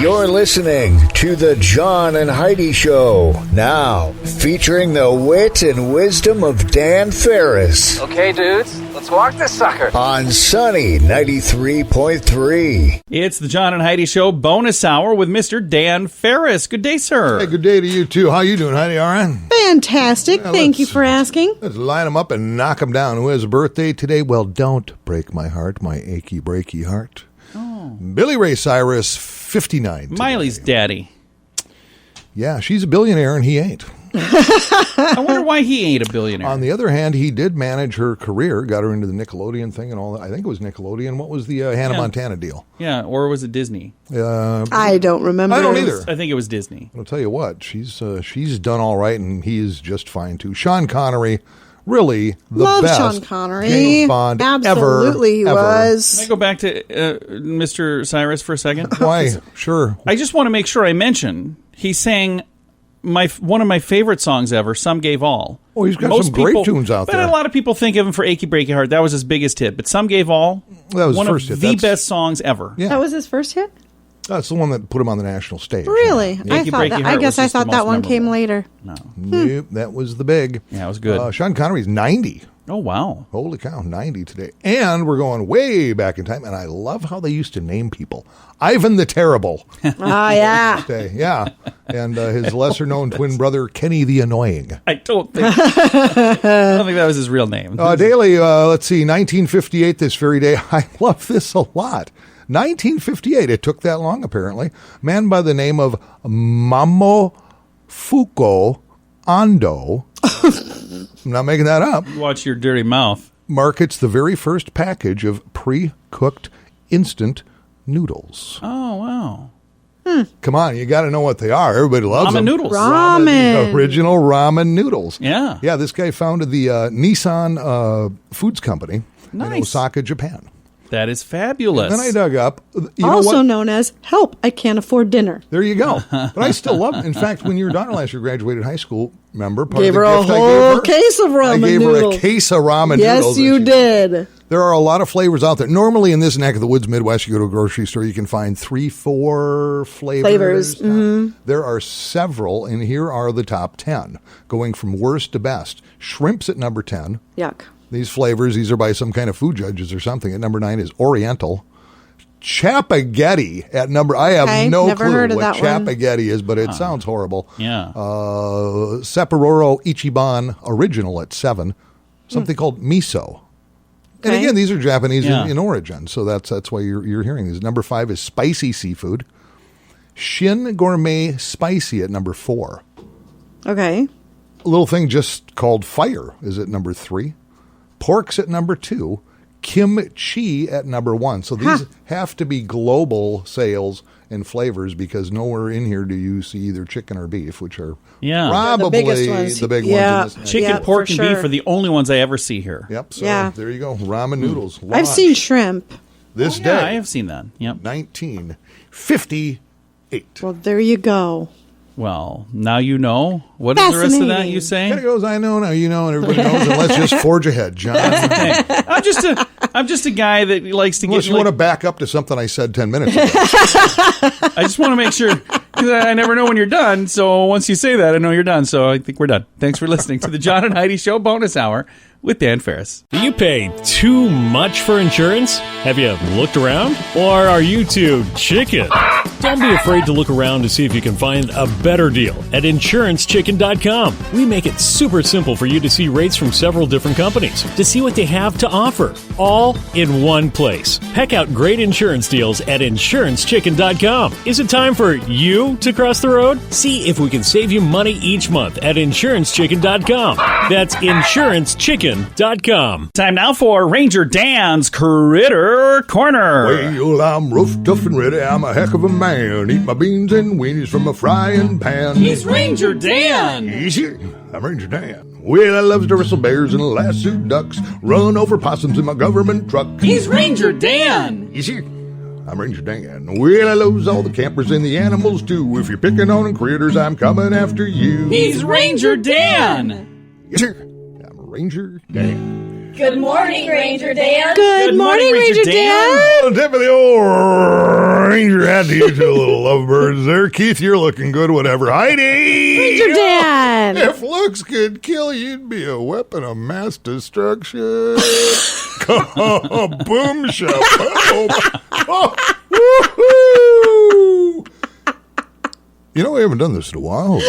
You're listening to the John and Heidi Show, now featuring the wit and wisdom of Dan Farris. Okay, dudes, let's walk this sucker. On Sunny 93.3. It's the John and Heidi Show bonus hour with Mr. Dan Farris. Good day, sir. Hey, good day to you, too. How you doing, Heidi? All right? Fantastic. Thank you for asking. Let's line them up and knock them down. Who has a birthday today? Well, don't break my heart, my achy, breaky heart. Oh. Billy Ray Cyrus, 59 today. Miley's daddy. Yeah, she's a billionaire and he ain't. I wonder why he ain't a billionaire. On the other hand, he did manage her career, got her into the Nickelodeon thing and all that. I think it was Nickelodeon. What was the Hannah Montana deal? Yeah, or was it Disney? I don't remember. I don't either. I think it was Disney. I'll tell you what, she's done all right, and he is just fine, too. Sean Connery, really the Love best Sean Connery. James Bond Absolutely he ever. was. Can I go back to Mr. Cyrus for a second? Why? Sure. I just want to make sure I mention he sang one of my favorite songs ever, Some Gave All. Oh, he's got some great tunes out there. But a lot of people think of him for Achy Breaky Heart. That was his biggest hit. But Some Gave All, that was one first of hit. the best songs ever. Yeah. That was his first hit? That's the one that put him on the national stage. Really? Yeah. I thought that one came later. No. Nope, that was the big. Yeah, it was good. Sean Connery's 90. Oh, wow. Holy cow, 90 today. And we're going way back in time, and I love how they used to name people. Ivan the Terrible. Yeah. Yeah. And his lesser-known twin brother, Kenny the Annoying. I don't think that was his real name. Daily, let's see, 1958 this very day. I love this a lot. 1958, it took that long, apparently. Man by the name of Momofuku Ando. I'm not making that up. Watch your dirty mouth. Markets the very first package of pre-cooked instant noodles. Oh, wow. Come on, you got to know what they are. Everybody loves them. Ramen noodles. Ramen. Original ramen noodles. Yeah. Yeah, this guy founded the Nissan Foods Company in Nice. Osaka, Japan. That is fabulous. Then I dug up. You know Also what? known as Help, I Can't Afford Dinner. There you go. But I still love it. In fact, when your daughter last year graduated high school, remember? Gave her a whole case of ramen I gave noodles. her a case of ramen Yes, noodles. you did. There are a lot of flavors out there. Normally in this neck of the woods, Midwest, you go to a grocery store, you can find 3-4 flavors. Mm-hmm. There are several, and here are the top 10, going from worst to best. Shrimps at number 10. Yuck. These flavors, these are by some kind of food judges or something. At number 9 is Oriental. Chapaghetti at number... I have no clue heard of what that one. Chapaghetti is, but it sounds horrible. Yeah. Sapporo Ichiban Original at 7. Something called miso. And again, these are Japanese in origin, so that's why you're hearing these. Number 5 is spicy seafood. Shin Gourmet Spicy at number 4. Okay. A little thing just called Fire is at number 3. Pork's at number 2. Kimchi at number 1. So these have to be global sales and flavors because nowhere in here do you see either chicken or beef, which are probably the big ones. In this chicken, pork, and beef are the only ones I ever see here. Yep. So there you go. Ramen noodles. I've seen shrimp. This day. Yeah, I have seen that. Yep. 1958. Well, there you go. Well, now you know. What is the rest of that you say? Kind of goes, I know, now you know, and everybody knows, and let's just forge ahead, John. I'm just a guy that likes to Unless you want to back up to something I said 10 minutes ago. I just want to make sure, because I never know when you're done, so once you say that, I know you're done, so I think we're done. Thanks for listening to the John and Heidi Show bonus hour with Dan Farris. Do you pay too much for insurance? Have you looked around? Or are you too chicken? Don't be afraid to look around to see if you can find a better deal at InsuranceChicken.com. We make it super simple for you to see rates from several different companies, to see what they have to offer, all in one place. Peck out great insurance deals at InsuranceChicken.com. Is it time for you to cross the road? See if we can save you money each month at InsuranceChicken.com. That's InsuranceChicken.com. Time now for Ranger Dan's Critter Corner. Well, I'm rough, tough, and ready. I'm a heck of a man. Eat my beans and weenies from a frying pan. He's Ranger Dan. Easy. I'm Ranger Dan. Well, I loves to wrestle bears and lasso ducks. Run over possums in my government truck. He's Ranger Dan. Easy. I'm Ranger Dan. Well, I loves all the campers and the animals too. If you're picking on critters, I'm coming after you. He's Ranger Dan. Yes, sir. I'm Ranger Dan. Good morning, Ranger Dan. Good morning, Ranger Dan. Well, tip of the old Ranger hat to you two little lovebirds there. Keith, you're looking good, whatever. Heidi! Ranger Dan. If looks could kill, you'd be a weapon of mass destruction. Boom, shaboom. Oh, woohoo! You know, we haven't done this in a while.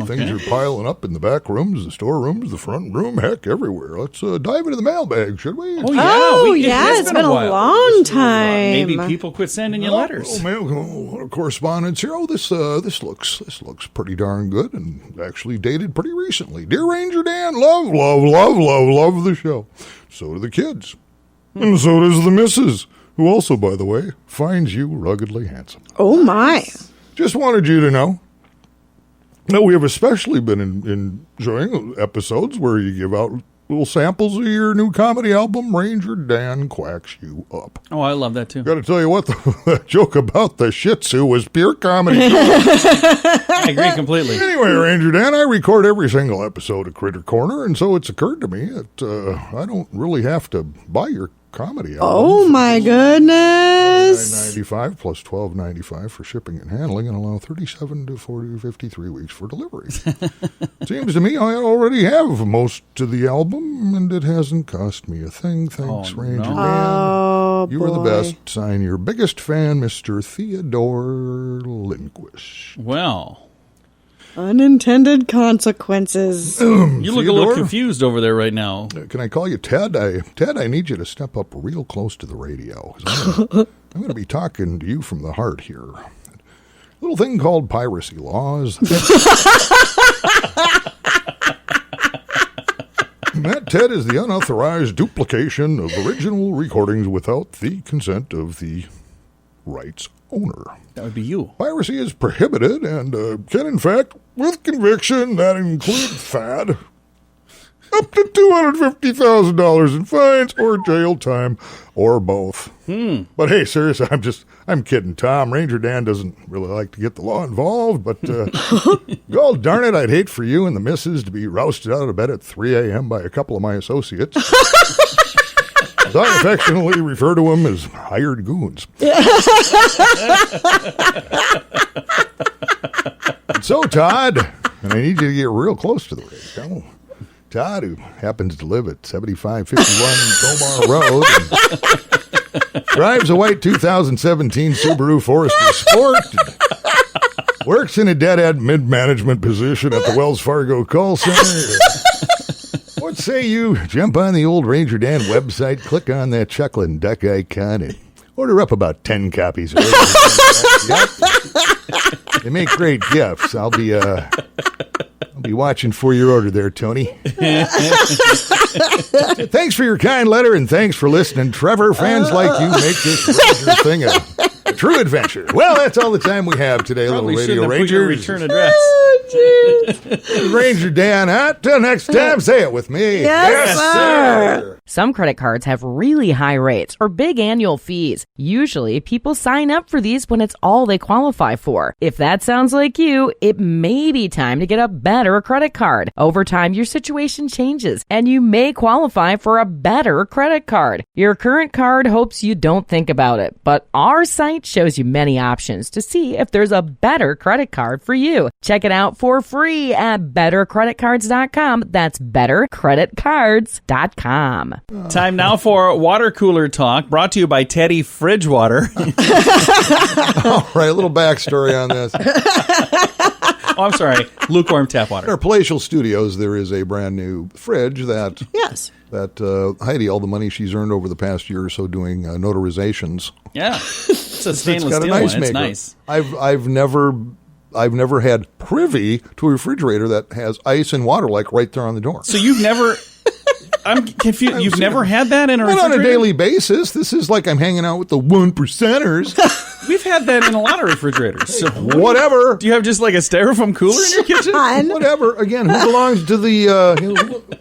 Things are piling up in the back rooms, the storerooms, the front room, heck, everywhere. Let's dive into the mailbag, should we? Oh, yeah, it's been a long time. Maybe people quit sending you letters. Mail correspondence here. Oh, this looks pretty darn good and actually dated pretty recently. Dear Ranger Dan, love the show. So do the kids. And so does the missus, who also, by the way, finds you ruggedly handsome. Oh, my. Just wanted you to know that we have especially been enjoying episodes where you give out little samples of your new comedy album, Ranger Dan Quacks You Up. Oh, I love that too. Got to tell you what, the joke about the Shih Tzu was pure comedy. I agree completely. Anyway, Ranger Dan, I record every single episode of Critter Corner, and so it's occurred to me that I don't really have to buy your comedy album. Oh, my goodness. $9.95 plus $12.95 for shipping and handling, and allow 37 to 40 to 53 weeks for delivery. Seems to me I already have most of the album, and it hasn't cost me a thing. Thanks, Ranger Dan. Oh, you are the best. Sign your biggest fan, Mr. Theodore Lindquist. Well, unintended consequences. you look a little confused over there right now. Can I call you Ted? Ted, I need you to step up real close to the radio. I'm going to be talking to you from the heart here. A little thing called piracy laws. That, Ted, is the unauthorized duplication of original recordings without the consent of the rights owner. That would be you. Piracy is prohibited and can, in fact, with conviction, that include FAD, up to $250,000 in fines or jail time or both. But hey, seriously, I'm kidding, Tom. Ranger Dan doesn't really like to get the law involved, but God darn it, I'd hate for you and the missus to be rousted out of bed at 3 a.m. by a couple of my associates. As I affectionately refer to them as hired goons. And so, Todd, and I need you to get real close to the radio. Todd, who happens to live at 7551 Tomar Road, and drives a white 2017 Subaru Forester Sport, and works in a dead-end mid-management position at the Wells Fargo call center. What say you jump on the old Ranger Dan website, click on that chuckling duck icon, and order up about 10 copies of it. They make great gifts. I'll be watching for your order there, Tony. Thanks for your kind letter, and thanks for listening. Trevor, fans like you make this Ranger thing a true adventure. Well, that's all the time we have today, Probably little Radio shouldn't have put your Rangers. return address. Ranger Dan, till next time, say it with me. Yes, sir. Some credit cards have really high rates or big annual fees. Usually, people sign up for these when it's all they qualify for. If that sounds like you, it may be time to get a better credit card. Over time, your situation changes, and you may qualify for a better credit card. Your current card hopes you don't think about it, but our site shows you many options to see if there's a better credit card for you. Check it out for free at bettercreditcards.com. That's bettercreditcards.com. Time now for Water Cooler Talk, brought to you by Teddy Fridge Water. All right, a little backstory on this. Oh, I'm sorry. Lukewarm tap water. In our palatial studios, there is a brand new fridge that Yes. Heidi, all the money she's earned over the past year or so doing notarizations. Yeah. It's a stainless It's got a steel nice one. It's maker. nice. I've never had privy to a refrigerator that has ice and water like right there on the door. So you've never... I'm confused. You've never had that in a Not refrigerator? on a daily basis. This is like I'm hanging out with the 1%ers. We've had that in a lot of refrigerators. So Whatever. do you have just like a styrofoam cooler in your kitchen? Whatever. Again, who belongs to the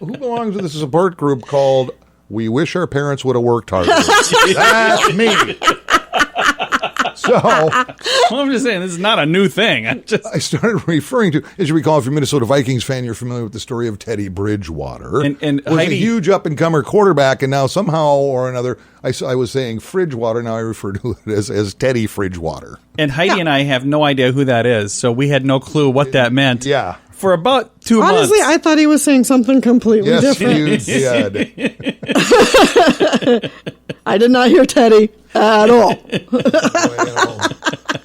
who belongs to the support group called "We Wish Our Parents Would Have Worked Harder"? That's me. So Well, I'm just saying, this is not a new thing. I started referring to, as you recall, if you're a Minnesota Vikings fan, you're familiar with the story of Teddy Bridgewater. And was Heidi, a huge up-and-comer quarterback, and now somehow or another, I was saying Fridgewater, now I refer to it as Teddy Fridgewater. and Heidi and I have no idea who that is, so we had no clue what that meant. Yeah. For about 2 months. Honestly, I thought he was saying something completely Yes, different. you did. I did not hear Teddy at all.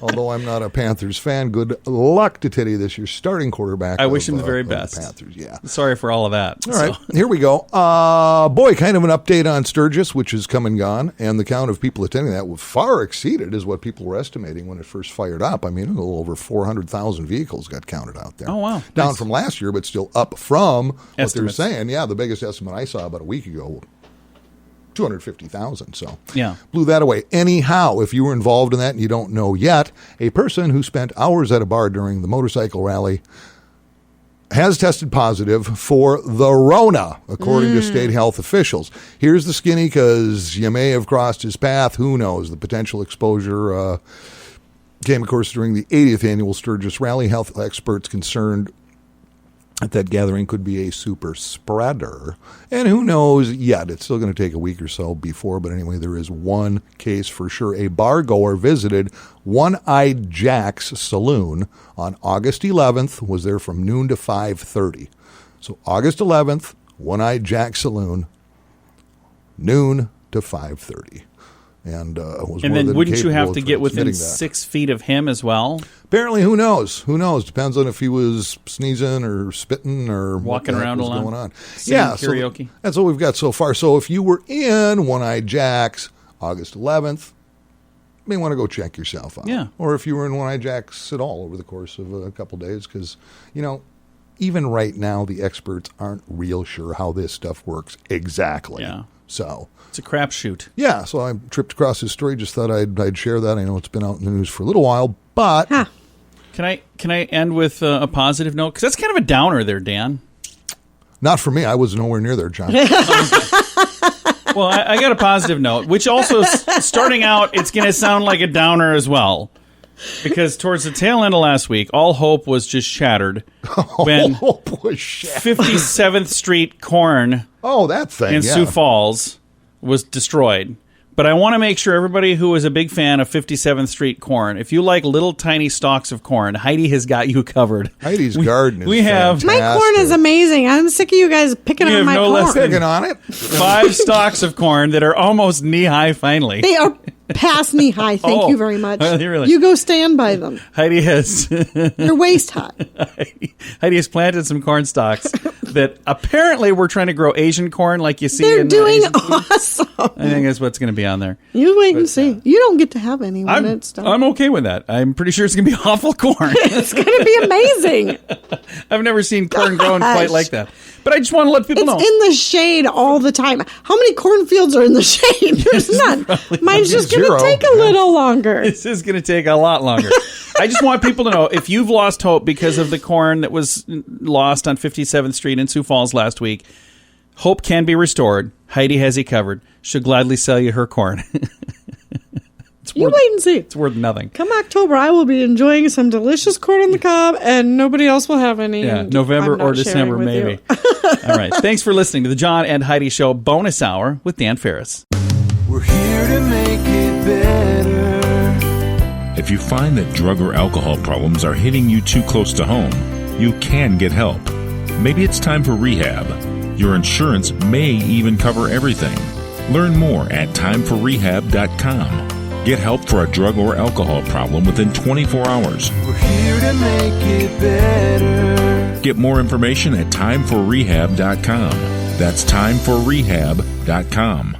Well, although I'm not a Panthers fan, good luck to Teddy this year, starting quarterback. I wish him the very best. The Panthers, yeah. Sorry for all of that. All right, here we go. Boy, kind of an update on Sturgis, which has come and gone, and the count of people attending that far exceeded is what people were estimating when it first fired up. I mean, a little over 400,000 vehicles got counted out there. Oh, wow. Down Nice. from last year, but still up from what Estimates. they're saying. Yeah, the biggest estimate I saw about a week ago, 250,000. So Yeah. blew that away. Anyhow, if you were involved in that and you don't know yet, a person who spent hours at a bar during the motorcycle rally has tested positive for the Rona, according to state health officials. Here's the skinny, because you may have crossed his path. Who knows? The potential exposure came, of course, during the 80th annual Sturgis Rally. Health experts concerned that gathering could be a super spreader. And who knows yet? It's still going to take a week or so before. But anyway, there is one case for sure. A bar goer visited One-Eyed Jack's Saloon on August 11th, was there from noon to 5:30. So August 11th, One-Eyed Jack's Saloon, noon to 5:30. And was And more then than wouldn't you have capable to of get within transmitting that. 6 feet of him as well? Apparently, who knows? Who knows? Depends on if he was sneezing or spitting or Walking what the heck around was alone? going on. Singing Yeah, so karaoke? that's what we've got so far. So if you were in One-Eyed Jack's August 11th, you may want to go check yourself out. Yeah. Or if you were in One-Eyed Jack's at all over the course of a couple days, because, you know, even right now, the experts aren't real sure how this stuff works exactly. Yeah. So It's a crapshoot. yeah, so I tripped across his story. Just thought I'd share that. I know it's been out in the news for a little while, but Can I end with a positive note? Because that's kind of a downer there, Dan. not for me. I was nowhere near there, John. Well, I got a positive note, which also, starting out, it's going to sound like a downer as well. Because towards the tail end of last week, all hope was just shattered when Oh, boy, shit. 57th Street corn Oh, that thing. in yeah. Sioux Falls was destroyed. But I want to make sure everybody who is a big fan of 57th Street corn, if you like little tiny stalks of corn, Heidi has got you covered. Heidi's garden is we have- My corn is amazing. I'm sick of you guys picking We on have my no corn. less than- Picking on it. 5 stalks of corn that are almost knee-high finally. They are past knee high. Thank Oh, you very much. really? You go stand by them. Heidi has They're waist high. Heidi has planted some corn stalks that apparently we're trying to grow Asian corn like you see They're in doing Asian food. awesome. I think that's what's going to be on there. You wait and see. You don't get to have any when it's done. I'm okay with that. I'm pretty sure it's going to be awful corn. It's going to be amazing. I've never seen corn growing Gosh. quite like that. But I just want to let people It's know. in the shade all the time. How many cornfields are in the shade? There's none. Mine's just going Zero. to take a little longer. This is going to take a lot longer. I just want people to know, if you've lost hope because of the corn that was lost on 57th Street in Sioux Falls last week, hope can be restored. Heidi has you covered. She'll gladly sell you her corn. You wait and see. It's worth nothing. Come October, I will be enjoying some delicious corn on the cob, and nobody else will have any. Yeah, and November I'm not or December, sharing with maybe. you. All right. Thanks for listening to the John and Heidi Show bonus hour with Dan Farris. We're here to make it better. If you find that drug or alcohol problems are hitting you too close to home, you can get help. Maybe it's time for rehab. Your insurance may even cover everything. Learn more at timeforrehab.com. Get help for a drug or alcohol problem within 24 hours. We're here to make it better. Get more information at timeforrehab.com. That's timeforrehab.com.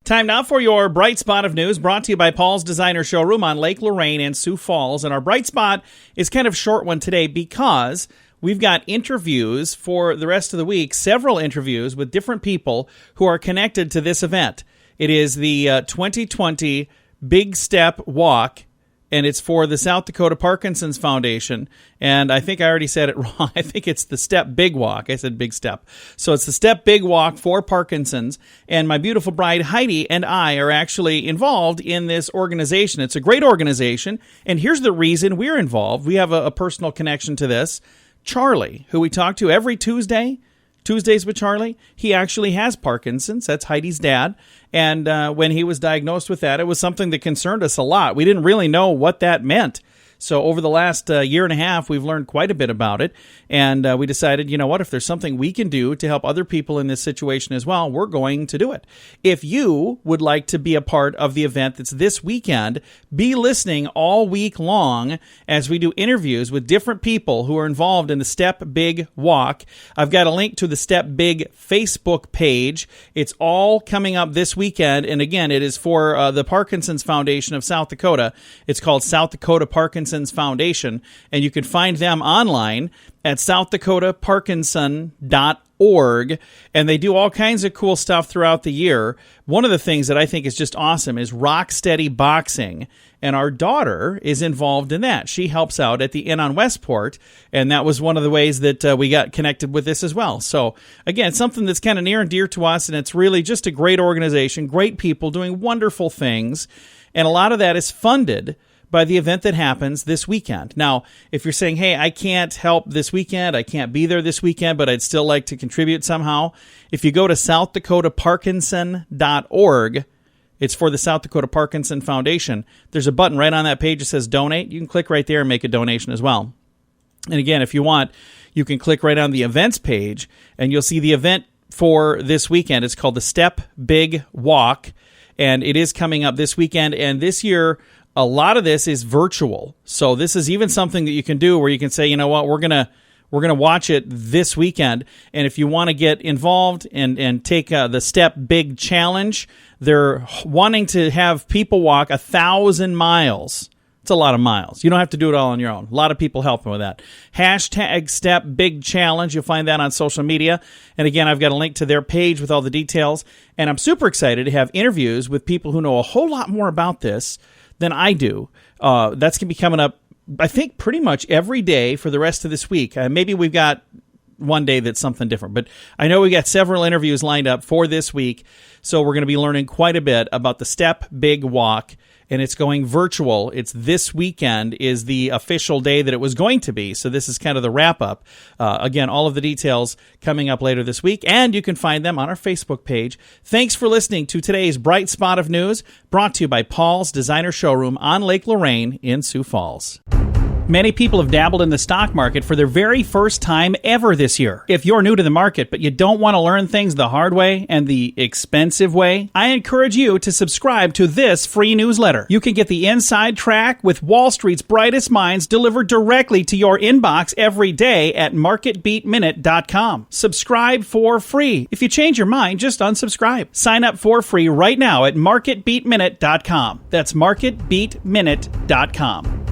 Time now for your Bright Spot of News, brought to you by Paul's Designer Showroom on Lake Lorraine and Sioux Falls. And our Bright Spot is kind of a short one today because we've got interviews for the rest of the week, several interviews with different people who are connected to this event. It is the 2020 Big Step Walk and it's for the South Dakota Parkinson's Foundation. And I think I already said it wrong. I think it's the Step Big Walk. I said Big Step. So it's the Step Big Walk for Parkinson's. And my beautiful bride, Heidi, and I are actually involved in this organization. It's a great organization. And here's the reason we're involved. We have a personal connection to this. Charlie, who we talk to every Tuesdays with Charlie, he actually has Parkinson's. That's Heidi's dad. And when he was diagnosed with that, it was something that concerned us a lot. We didn't really know what that meant. So over the last year and a half, we've learned quite a bit about it. And we decided, you know what, if there's something we can do to help other people in this situation as well, we're going to do it. If you would like to be a part of the event that's this weekend, be listening all week long as we do interviews with different people who are involved in the Step Big Walk. I've got a link to the Step Big Facebook page. It's all coming up this weekend. And again, it is for the Parkinson's Foundation of South Dakota. It's called South Dakota Parkinson's Foundation, and you can find them online at southdakota.parkinson.org, and they do all kinds of cool stuff throughout the year. One of the things that I think is just awesome is Rock Steady Boxing, and our daughter is involved in that. She helps out at the Inn on Westport, and that was one of the ways that we got connected with this as well. So, again, something that's kind of near and dear to us, and it's really just a great organization, great people doing wonderful things, and a lot of that is funded by the event that happens this weekend. Now, if you're saying, hey, I can't help this weekend, I can't be there this weekend, but I'd still like to contribute somehow, if you go to southdakota.parkinson.org, it's for the South Dakota Parkinson Foundation. There's a button right on that page that says donate. You can click right there and make a donation as well. And again, if you want, you can click right on the events page, and you'll see the event for this weekend. It's called the Step Big Walk, and it is coming up this weekend. And this year, a lot of this is virtual. So this is even something that you can do where you can say, you know what, we're gonna watch it this weekend. And if you want to get involved and take the Step Big Challenge, they're wanting to have people walk 1,000 miles. It's a lot of miles. You don't have to do it all on your own. A lot of people helping with that. Hashtag Step Big Challenge. You'll find that on social media. And again, I've got a link to their page with all the details. And I'm super excited to have interviews with people who know a whole lot more about this than I do. That's going to be coming up, I think, pretty much every day for the rest of this week. Maybe we've got one day that's something different, but I know we got several interviews lined up for this week, so we're going to be learning quite a bit about the Step Big Walk, and it's going virtual. It's this weekend is the official day that it was going to be, so this is kind of the wrap-up. Again, all of the details coming up later this week, and you can find them on our Facebook page. Thanks for listening to today's Bright Spot of News, brought to you by Paul's Designer Showroom on Lake Lorraine in Sioux Falls. Many people have dabbled in the stock market for their very first time ever this year. If you're new to the market, but you don't want to learn things the hard way and the expensive way, I encourage you to subscribe to this free newsletter. You can get the inside track with Wall Street's brightest minds delivered directly to your inbox every day at marketbeatminute.com. Subscribe for free. If you change your mind, just unsubscribe. Sign up for free right now at marketbeatminute.com. That's marketbeatminute.com.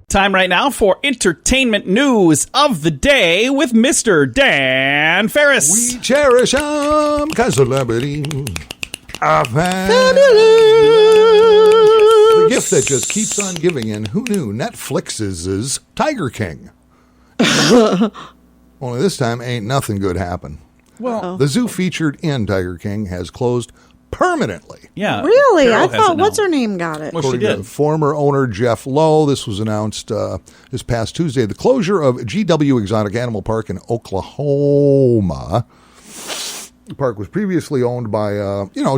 Time right now for entertainment news of the day with Mr. Dan Farris. We cherish them because celebrity are fabulous. The gift that just keeps on giving, and who knew? Netflix's is Tiger King. Only this time ain't nothing good happen. Well, the zoo featured in Tiger King has closed permanently. Yeah. Really? I thought what's her name got it. Well, she According did. to former owner Jeff Lowe, this was announced this past Tuesday. The closure of GW Exotic Animal Park in Oklahoma. The park was previously owned by,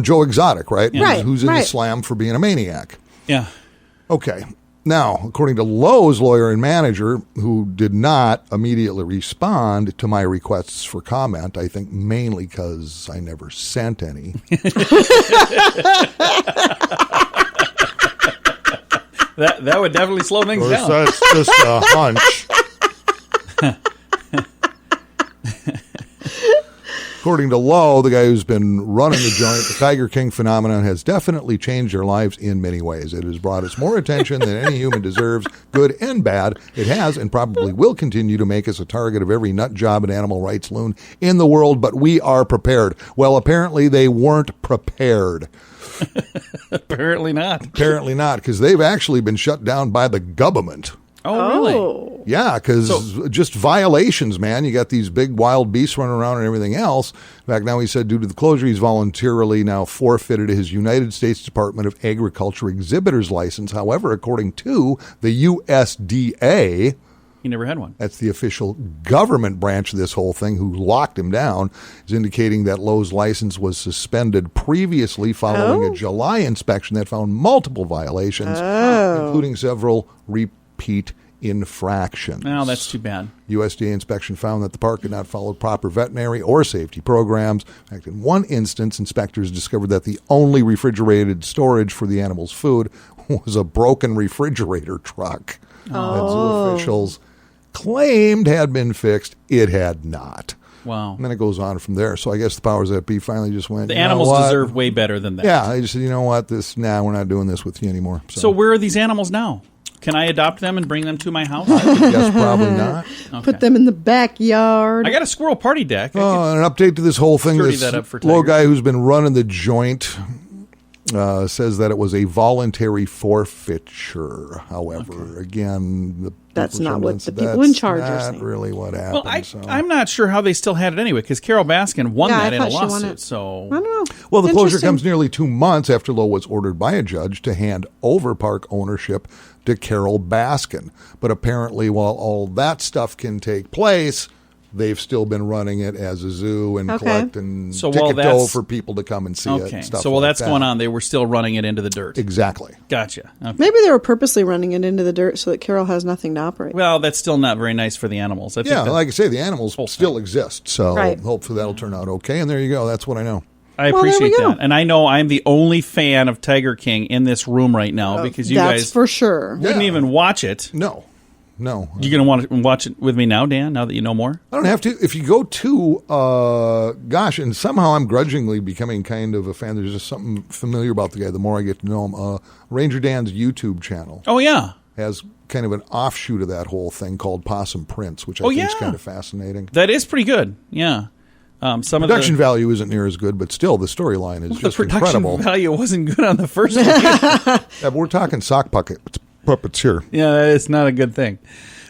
Joe Exotic, right? Yeah. Right, Who's in the right. slam for being a maniac. Yeah. Okay. Now, according to Lowe's lawyer and manager, who did not immediately respond to my requests for comment, I think mainly because I never sent any. That would definitely slow things Of course, down. that's just a hunch. According to Lowe, the guy who's been running the joint, the Tiger King phenomenon has definitely changed our lives in many ways. It has brought us more attention than any human deserves, good and bad. It has and probably will continue to make us a target of every nut job and animal rights loon in the world, but we are prepared. Well, apparently they weren't prepared. Apparently not. Apparently not, because they've actually been shut down by the government. Oh, really? Yeah, because just violations, man. You got these big wild beasts running around and everything else. In fact, now he said due to the closure, he's voluntarily now forfeited his United States Department of Agriculture exhibitor's license. However, according to the USDA, he never had one. That's the official government branch of this whole thing, who locked him down, is indicating that Lowe's license was suspended previously following a July inspection that found multiple violations, including several repeat infractions. Oh, that's too bad. USDA inspection found that the park had not followed proper veterinary or safety programs. In fact, in one instance, inspectors discovered that the only refrigerated storage for the animals' food was a broken refrigerator truck that zoo officials claimed had been fixed. It had not. Wow. And then it goes on from there. So I guess the powers that be finally just went, the animals deserve way better than that. Yeah, they just said, you know what, we're not doing this with you anymore. So where are these animals now? Can I adopt them and bring them to my house? I guess probably not. Okay. Put them in the backyard. I got a squirrel party deck. Oh, and an update to this whole thing. This little guy who's been running the joint says that it was a voluntary forfeiture. However, again, that's not what the people in charge are saying. That's not really what happened. Well, I'm not sure how they still had it anyway, because Carol Baskin won that in a lawsuit. So I don't know. Well, the closure comes nearly 2 months after Lowe was ordered by a judge to hand over park ownership to Carol Baskin. But apparently, while all that stuff can take place, they've still been running it as a zoo and collecting ticket dough for people to come and see it. And stuff while like that's going on, they were still running it into the dirt. Exactly. Gotcha. Okay. Maybe they were purposely running it into the dirt so that Carol has nothing to operate. Well, that's still not very nice for the animals. I think like I say, the animals still exist. So hopefully that'll turn out okay. And there you go. That's what I know. I appreciate that. And I know I'm the only fan of Tiger King in this room right now because you guys for sure wouldn't even watch it. No. You going to want to watch it with me now, Dan, now that you know more? I don't have to. If you go to, and somehow I'm grudgingly becoming kind of a fan. There's just something familiar about the guy the more I get to know him. Ranger Dan's YouTube channel. Oh, yeah. Has kind of an offshoot of that whole thing called Possum Prints, which I think is kind of fascinating. That is pretty good, yeah. Some production value isn't near as good, but still the storyline is just incredible. The production value wasn't good on the first one. But we're talking sock puppets here. Yeah, it's not a good thing.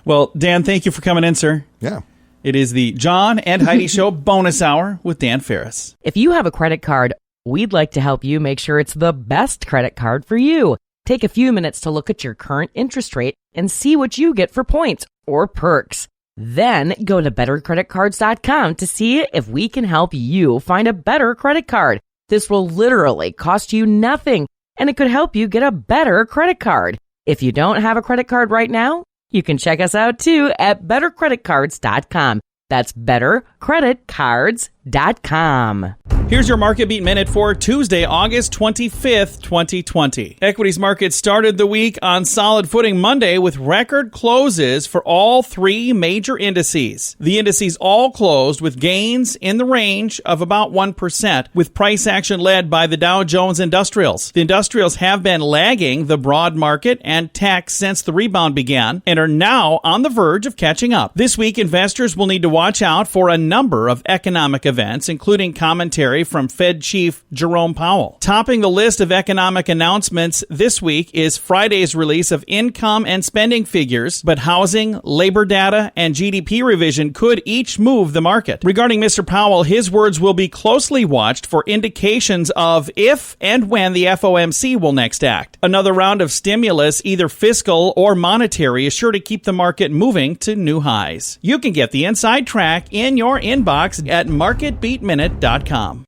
Well, Dan, thank you for coming in, sir. Yeah. It is the John and Heidi Show bonus hour with Dan Farris. If you have a credit card, we'd like to help you make sure it's the best credit card for you. Take a few minutes to look at your current interest rate and see what you get for points or perks. Then go to bettercreditcards.com to see if we can help you find a better credit card. This will literally cost you nothing, and it could help you get a better credit card. If you don't have a credit card right now, you can check us out too at bettercreditcards.com. That's bettercreditcards.com. Here's your Market Beat Minute for Tuesday, August 25th, 2020. Equities markets started the week on solid footing Monday with record closes for all three major indices. The indices all closed with gains in the range of about 1%, with price action led by the Dow Jones Industrials. The industrials have been lagging the broad market and tech since the rebound began and are now on the verge of catching up. This week, investors will need to watch out for a number of economic events, including commentary from Fed Chief Jerome Powell. Topping the list of economic announcements this week is Friday's release of income and spending figures, but housing, labor data, and GDP revision could each move the market. Regarding Mr. Powell, his words will be closely watched for indications of if and when the FOMC will next act. Another round of stimulus, either fiscal or monetary, is sure to keep the market moving to new highs. You can get the inside track in your inbox at marketbeatminute.com.